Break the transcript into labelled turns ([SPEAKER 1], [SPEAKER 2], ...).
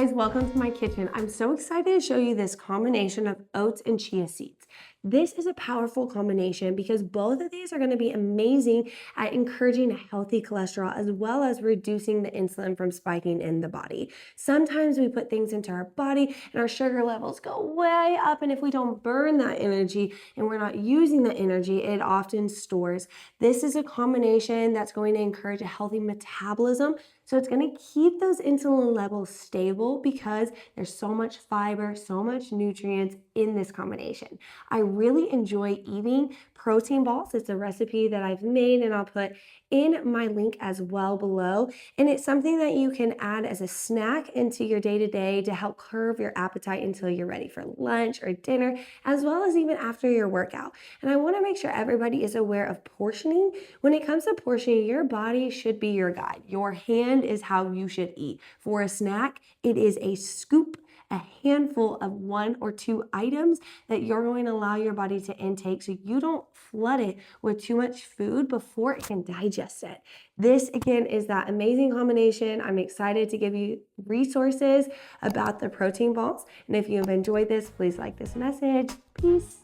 [SPEAKER 1] guys, welcome to my kitchen. I'm so excited to show you this combination of oats and chia seeds. This is a powerful combination because both of these are going to be amazing at encouraging a healthy cholesterol as well as reducing the insulin from spiking in the body. Sometimes we put things into our body and our sugar levels go way up, and if we don't burn that energy and we're not using the energy, it often stores. This is a combination that's going to encourage a healthy metabolism. So it's going to keep those insulin levels stable because there's so much fiber, so much nutrients in this combination. I really enjoy eating protein balls. It's a recipe that I've made and I'll put in my link as well below. And it's something that you can add as a snack into your day-to-day to help curb your appetite until you're ready for lunch or dinner, as well as even after your workout. And I want to make sure everybody is aware of portioning. When it comes to portioning, your body should be your guide. Your hand is how you should eat. For a snack, it is a scoop, a handful of 1 or 2 items that you're going to allow your body to intake so you don't flood it with too much food before it can digest it. This again is that amazing combination. I'm excited to give you resources about the protein balls. And if you have enjoyed this, please like this message. Peace.